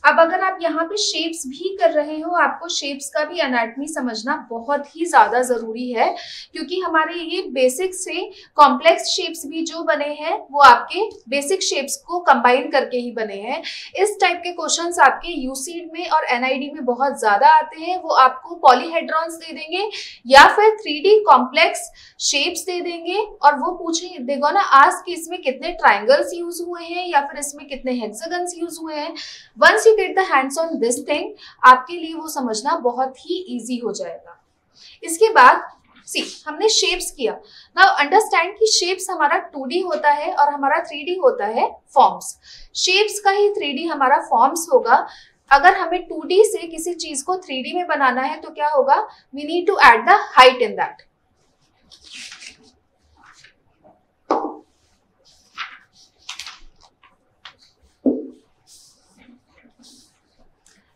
अब अगर आप यहाँ पे शेप्स भी कर रहे हो, आपको शेप्स का भी एनाटमी समझना बहुत ही ज्यादा जरूरी है, क्योंकि हमारे ये बेसिक से कॉम्प्लेक्स शेप्स भी जो बने हैं वो आपके बेसिक शेप्स को कंबाइन करके ही बने हैं। इस टाइप के क्वेश्चंस आपके यूसीड में और एनआईडी में बहुत ज्यादा आते हैं। वो आपको पॉलीहेड्रॉन्स दे देंगे या फिर 3D कॉम्प्लेक्स शेप्स दे देंगे और वो पूछेंगे, देखो ना आज कि इसमें कितने ट्राइंगल्स यूज हुए हैं या फिर इसमें कितने हेक्सागन्स यूज हुए हैं। Once you get the hands on this thing, आपके लिए वो समझना बहुत ही इजी हो जाएगा। इसके बाद सी हमने शेप्स किया। नाउ अंडरस्टैंड कि शेप्स हमारा 2D होता है और हमारा 3D होता है फॉर्म्स। शेप्स का ही 3D हमारा फॉर्म्स होगा। अगर हमें 2D से किसी चीज को 3D में बनाना है तो क्या होगा, we need to add the height in that.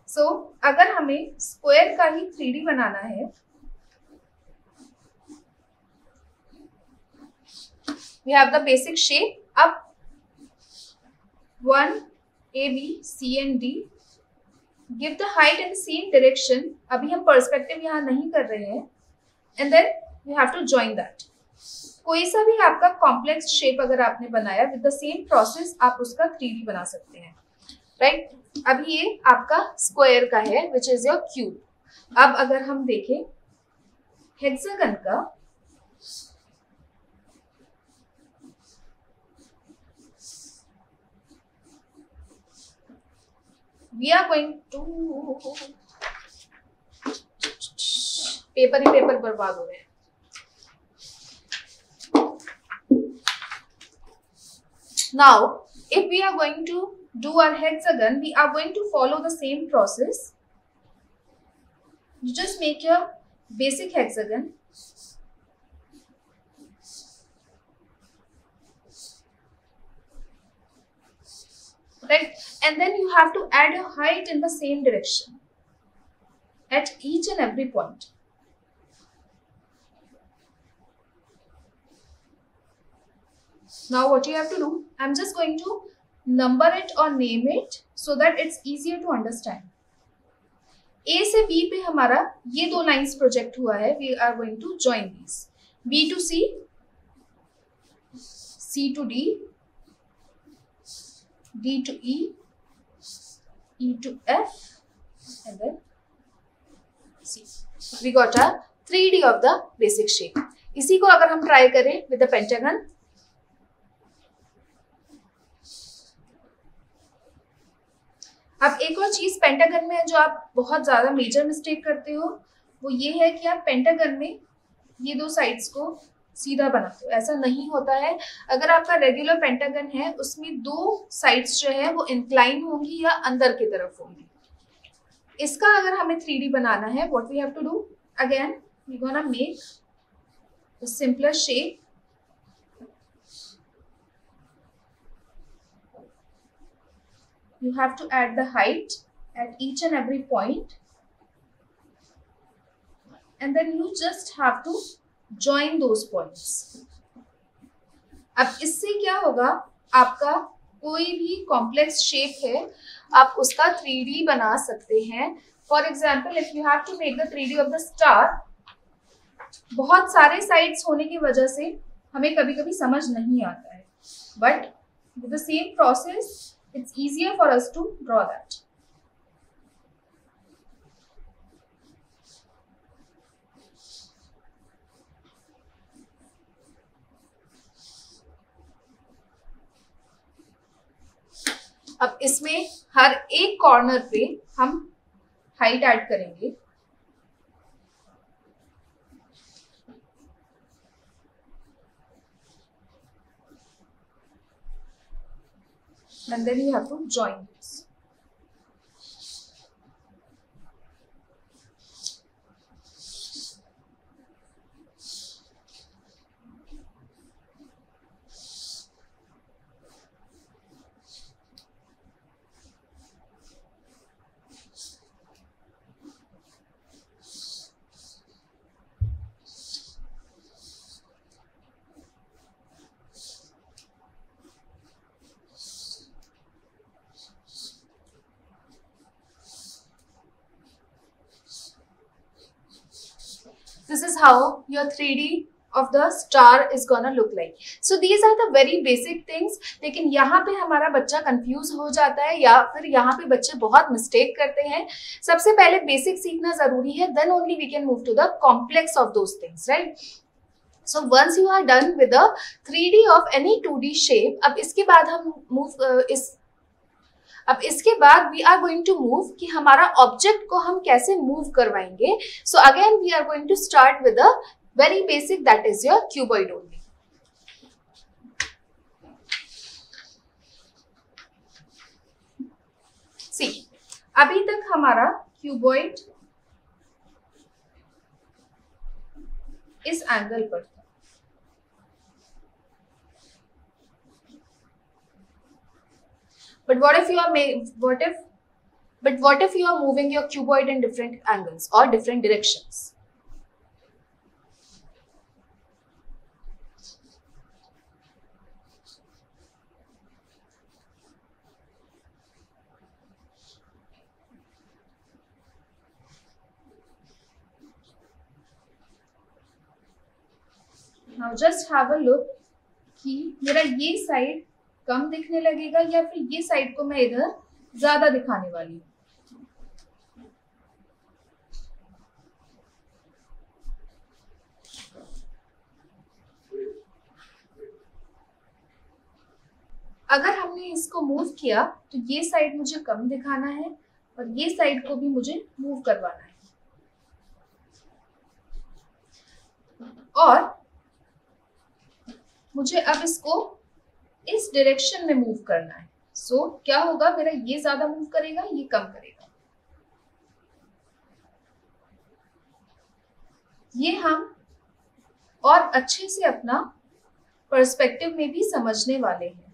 So अगर हमें स्क्वायर का ही 3D बनाना है, we have the basic shape. अब 1 A B C and D, give the height in same direction. अभी हम पर्सपेक्टिव यहाँ नहीं कर रहे हैं, and then you have to join that. कोई सा भी आपका कॉम्प्लेक्स शेप अगर आपने बनाया विद द सेम प्रोसेस, आप उसका 3D बना सकते हैं, राइट? अभी ये आपका स्क्वायर का है विच इज योर क्यूब। अब अगर हम देखें हेक्सागन का, we are going to, paper ही पेपर बर्बाद हो रहे हैं। Now if we are going to do our hexagon, we are going to follow the same process. You just make your basic hexagon. Right? And then you have to add a height in the same direction at each and every point. Now what you have to do, I'm just going to number it or name it so that it's easier to understand. A से B पे हमारा ये दो लाइंस प्रोजेक्ट हुआ है, we are going to join these. B to C, C to D, D to E, E to F, and then C. We got a 3D of the basic shape. इसी को अगर हम ट्राई करें with the pentagon, अब एक और चीज पेंटागन में है जो आप बहुत ज्यादा मेजर मिस्टेक करते हो, वो ये है कि आप पेंटागन में ये दो साइड्स को सीधा बनाते हो। ऐसा नहीं होता है। अगर आपका रेगुलर पेंटागन है उसमें दो साइड्स जो है वो इंक्लाइन होंगी या अंदर की तरफ होंगी। इसका अगर हमें 3D बनाना है, what we have to do, again we gonna make the simpler shape. You have to add the height at each and every point, and then you just have to join those points. अब इससे क्या होगा, आपका कोई भी कॉम्प्लेक्स शेप है आप उसका 3D बना सकते हैं। For example if you have to make the 3D of the star, बहुत सारे साइड्स होने की वजह से हमें कभी कभी समझ नहीं आता है, but with the same process it's easier for us to draw that. अब इसमें हर एक कॉर्नर पे हम हाइट ऐड करेंगे। And then you have to join this. this is how your 3D of the star is gonna look like. So these are the very basic things. लेकिन यहाँ पे हमारा बच्चा कंफ्यूज हो जाता है या फिर यहाँ पे बच्चे बहुत मिस्टेक करते हैं. सबसे पहले बेसिक सीखना जरूरी है, then only we can move to the complex of those things, right? So once you are done with the 3D of any 2D shape, अब इसके बाद हम अब इसके बाद we are going to move कि हमारा ऑब्जेक्ट को हम कैसे मूव करवाएंगे. So again we are going to start with a very basic, that is your cuboid only. See, अभी तक हमारा क्यूबॉइड इस एंगल पर था. But what if you are moving your cuboid in different angles or different directions? Now just have a look कि मेरा ये साइड कम दिखने लगेगा या फिर ये साइड को मैं इधर ज्यादा दिखाने वाली हूँ. अगर हमने इसको मूव किया तो ये साइड मुझे कम दिखाना है और ये साइड को भी मुझे मूव करवाना है. और मुझे अब इसको इस डायरेक्शन में मूव करना है. सो क्या होगा, मेरा ये ज्यादा मूव करेगा, ये कम करेगा. ये हम और अच्छे से अपना पर्सपेक्टिव में भी समझने वाले हैं.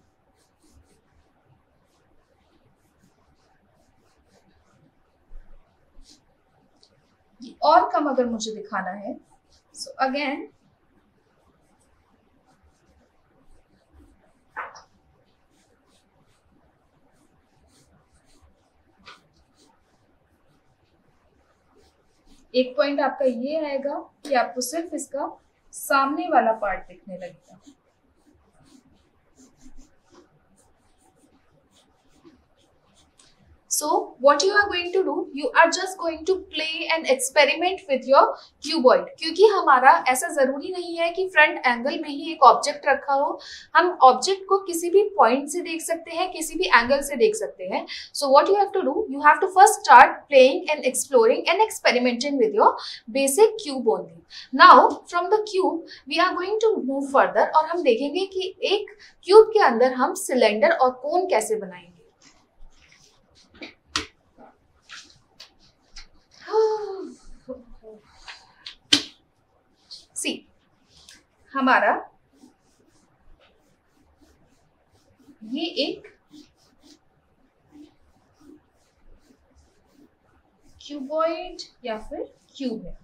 ये और कम अगर मुझे दिखाना है, सो अगेन एक पॉइंट आपका ये आएगा कि आपको सिर्फ इसका सामने वाला पार्ट दिखने लगेगा. So what you are going to do, you are just going to play and experiment with your cuboid. क्योंकि हमारा ऐसा जरूरी नहीं है कि फ्रंट एंगल में ही एक ऑब्जेक्ट रखा हो. हम ऑब्जेक्ट को किसी भी पॉइंट से देख सकते हैं, किसी भी एंगल से देख सकते हैं. So what you have to do, you have to first start playing and exploring and experimenting with your basic cube only. Now from the cube we are going to move further और हम देखेंगे कि एक क्यूब के अंदर हम सिलेंडर और कोन कैसे बनाएंगे. सी, हमारा ये एक क्यूबॉइड या फिर क्यूब है.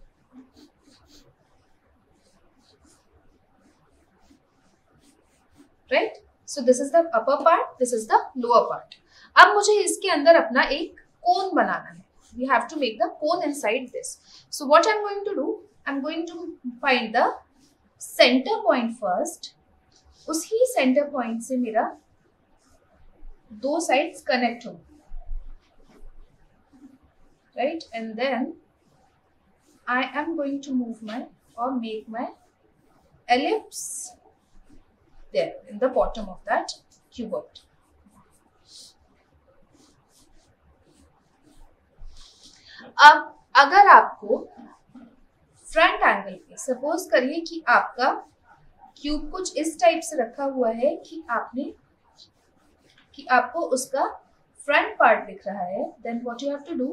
Right? So this is the upper part, this is the lower part. अब मुझे इसके अंदर अपना एक कोन बनाना है. We have to make the cone inside this. So what I'm going to do, I'm going to find the center point first. उसी center point से मेरा दो sides connect होंगे, right? And then I am going to move my or make my ellipse there in the bottom of that cuboid. अब अगर आपको फ्रंट एंगल पे, सपोज करिए कि आपका क्यूब कुछ इस टाइप से रखा हुआ है कि आपको उसका फ्रंट पार्ट दिख रहा है, then what you have to do,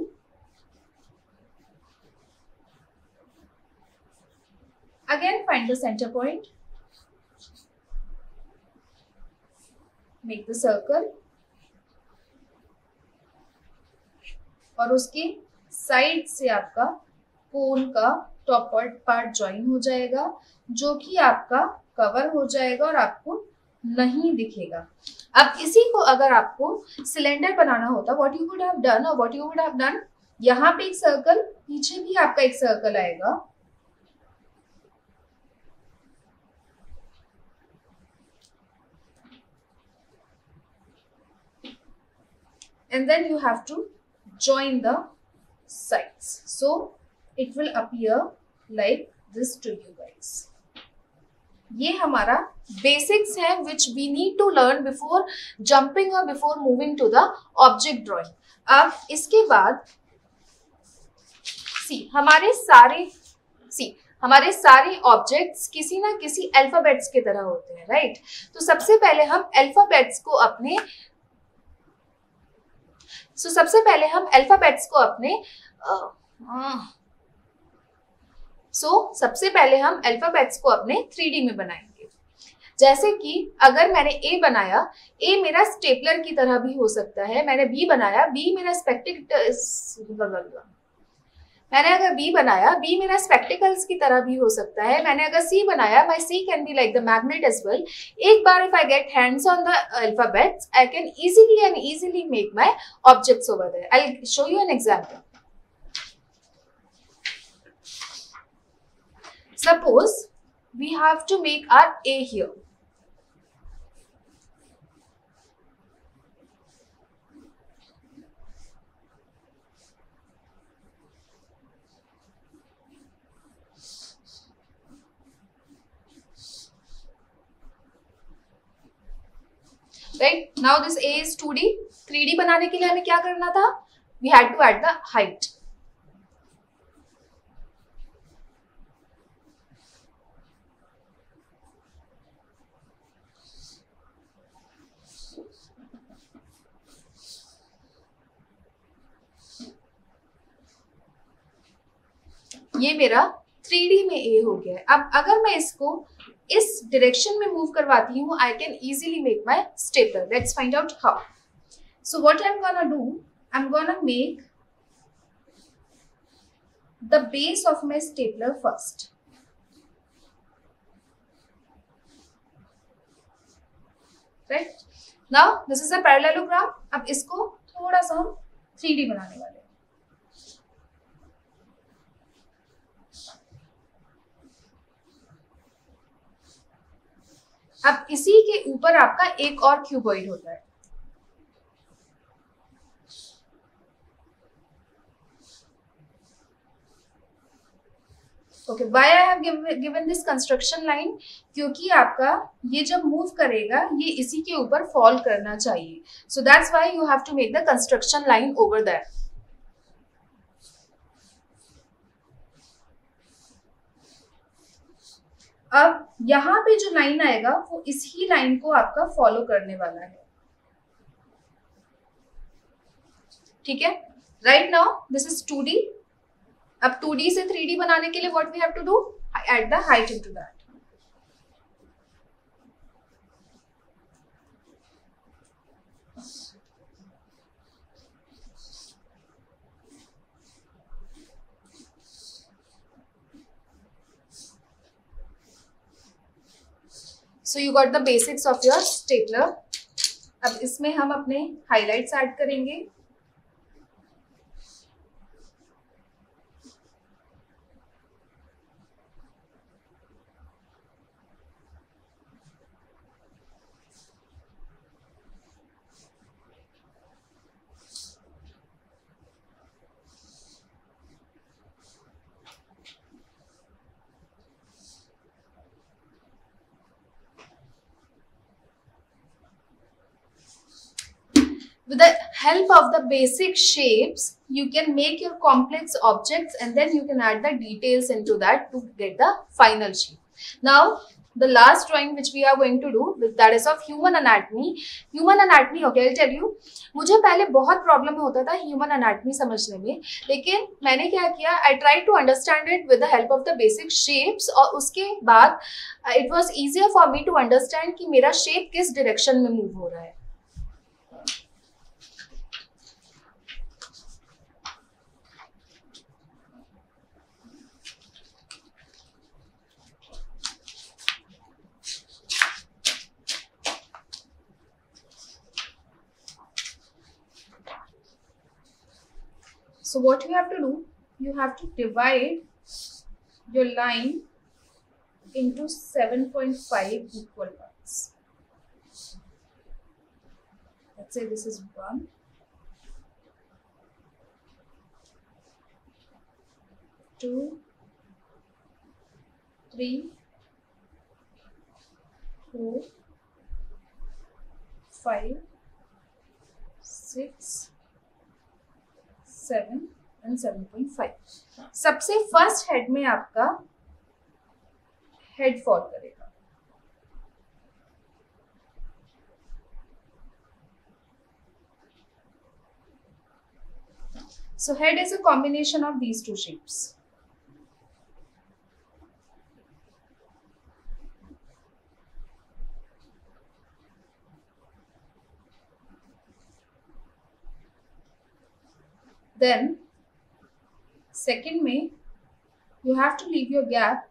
again find the centre point, make the circle और उसके साइड से आपका कोन का टॉप पार्ट ज्वाइन हो जाएगा, जो कि आपका कवर हो जाएगा और आपको नहीं दिखेगा. अब इसी को अगर आपको सिलेंडर बनाना होता, what you would have done और what you would have done, यहाँ पे एक सर्कल, पीछे भी आपका एक सर्कल आएगा and then you have to join the sides, so it will appear like this to you guys. ये हमारा बेसिक्स है which we need to learn before jumping or before moving to the object drawing. अब इसके बाद हमारे सारे ऑब्जेक्ट्स किसी ना किसी अल्फाबेट्स की तरह होते हैं, राइट? तो सबसे पहले हम अल्फाबेट्स को अपने सबसे पहले हम 3D में बनाएंगे। जैसे कि अगर मैंने ए बनाया, ए मेरा स्टेपलर की तरह भी हो सकता है। मैंने बी बनाया, बी मेरा स्पेक्टिकल्स की तरह भी हो सकता है। मैंने अगर सी बनाया, my C can be like the magnet as well. एक बार if I get hands on the alphabets, I can easily make my objects over there. I'll show you an example. Suppose we have to make our A here. Right? Now this A is 2D. 3D बनाने के लिए हमें क्या करना था? We had to add the height. ये मेरा 3D में A हो गया है। अब अगर मैं इसको इस डायरेक्शन में मूव करवाती हूँ, I can easily make my stapler. Let's find out how. So what I'm gonna do, I'm gonna make the base of my stapler first. Right? Now this is a parallelogram. अब इसको थोड़ा सा हम 3D बनाने वाले हैं। अब इसी के ऊपर आपका एक और क्यूबॉइड होता है। Okay, why I have given this construction line? क्योंकि आपका ये जब मूव करेगा, ये इसी के ऊपर फॉल करना चाहिए। So that's why you have to make the construction line over that. अब यहाँ पे जो लाइन आएगा वो इसी लाइन को आपका फॉलो करने वाला है। ठीक है? Right now this is 2D। अब 2D से 3D बनाने के लिए what we have to do? Add the height into that. So you got the basics of your stapler. अब इसमें हम अपने हाइलाइट्स ऐड करेंगे। With the help of the basic shapes, you can make your complex objects and then you can add the details into that to get the final shape. Now, the last drawing which we are going to do, that is of human anatomy. Human anatomy, okay, I'll tell you. मुझे पहले बहुत प्रॉब्लम होता था ह्यूमन एनाटमी समझने में, लेकिन मैंने क्या किया, I tried to understand it with the help of the basic shapes, और उसके बाद it was easier for me to understand कि मेरा shape किस direction में move हो रहा है। So what you have to do, you have to divide your line into 7.5 equal parts. Let's say this is 1, 2, 3, 4, 5, 6, 7 and 7.5। सबसे फर्स्ट हेड में आपका हेड फॉल करेगा। So head is a combination of these two shapes. Then second में you have to leave your gap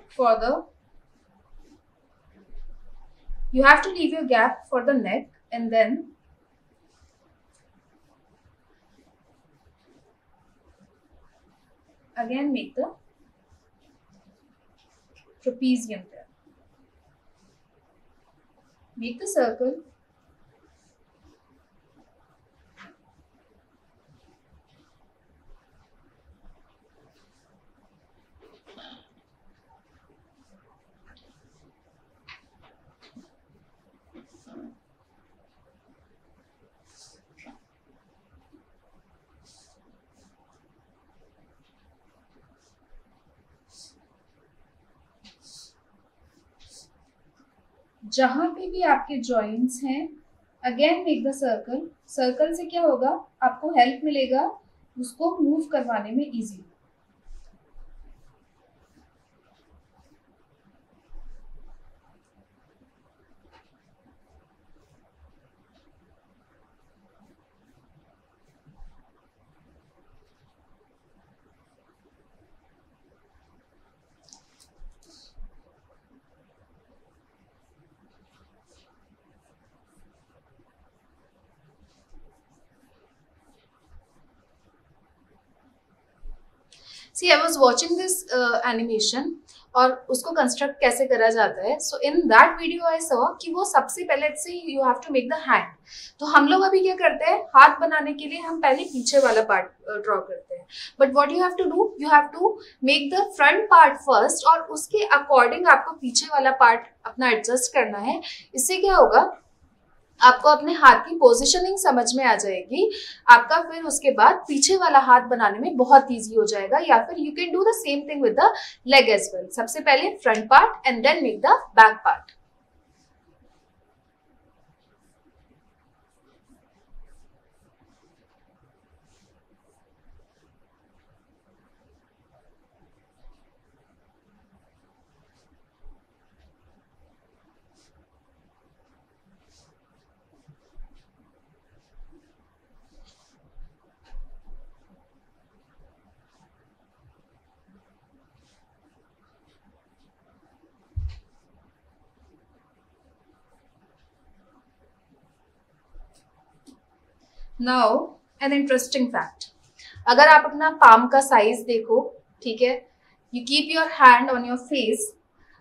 for the neck, and then again make the trapezium there. Make the circle. जहां पे भी आपके जॉइंट्स हैं, again make the circle. Circle से क्या होगा, आपको हेल्प मिलेगा उसको मूव करवाने में easy. See, I was watching this animation और उसको कंस्ट्रक्ट कैसे करा जाता है। So in that video I saw कि वो सबसे पहले से you have to make the hand. तो हम लोग अभी क्या करते हैं, हाथ बनाने के लिए हम पहले पीछे वाला पार्ट ड्रॉ करते हैं। But what you have to do, you have to make the front part first और उसके अकॉर्डिंग आपको पीछे वाला पार्ट अपना एडजस्ट करना है। इससे क्या होगा, आपको अपने हाथ की पोजीशनिंग समझ में आ जाएगी, आपका फिर उसके बाद पीछे वाला हाथ बनाने में बहुत इजी हो जाएगा। या फिर you can do the same thing with the leg as well. सबसे पहले front part and then make the back part. Now an interesting fact, अगर आप अपना पाम का साइज देखो, ठीक है, you keep your hand on your face,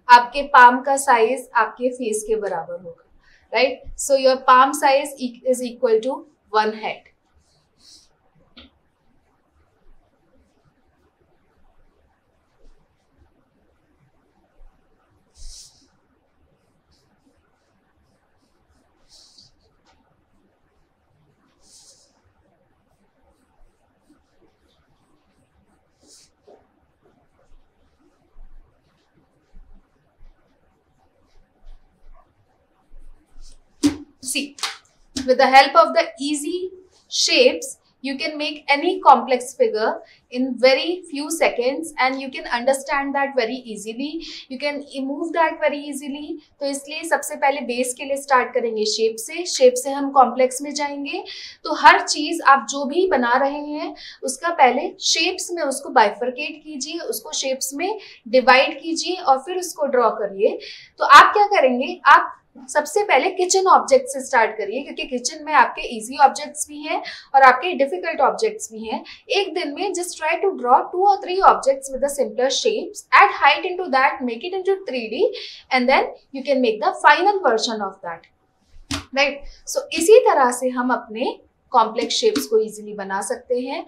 आपके पाम का साइज आपके फेस के बराबर होगा, राइट? So your palm size is equal to 1 head. See, with the help of the easy shapes, you can make any complex figure in very few seconds and you can understand that very easily. You can move that very easily. तो इसलिए सबसे पहले बेस के लिए स्टार्ट करेंगे शेप से हम कॉम्प्लेक्स में जाएंगे। तो हर चीज आप जो भी बना रहे हैं उसका पहले शेप्स में उसको बाइफरकेट कीजिए, उसको शेप्स में डिवाइड कीजिए और फिर उसको ड्रॉ करिए। तो आप क्या करेंगे, आप सबसे पहले किचन ऑब्जेक्ट से स्टार्ट करिए, क्योंकि किचन में आपके इजी ऑब्जेक्ट्स भी हैं और आपके डिफिकल्ट ऑब्जेक्ट्स भी हैं। एक दिन में just try to draw 2 or 3 objects with the simpler shapes, add height into that, make it into 3D and then you can make the final version of that, right? So इसी तरह से हम अपने कॉम्प्लेक्स शेप्स को इजीली बना सकते हैं।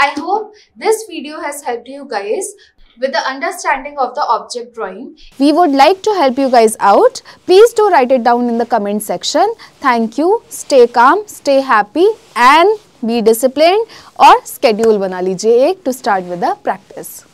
I hope this video has helped you guys with the understanding of the object drawing. We would like to help you guys out. Please do write it down in the comment section. Thank you. Stay calm, stay happy and be disciplined, और schedule बना लीजिए एक to start with the practice.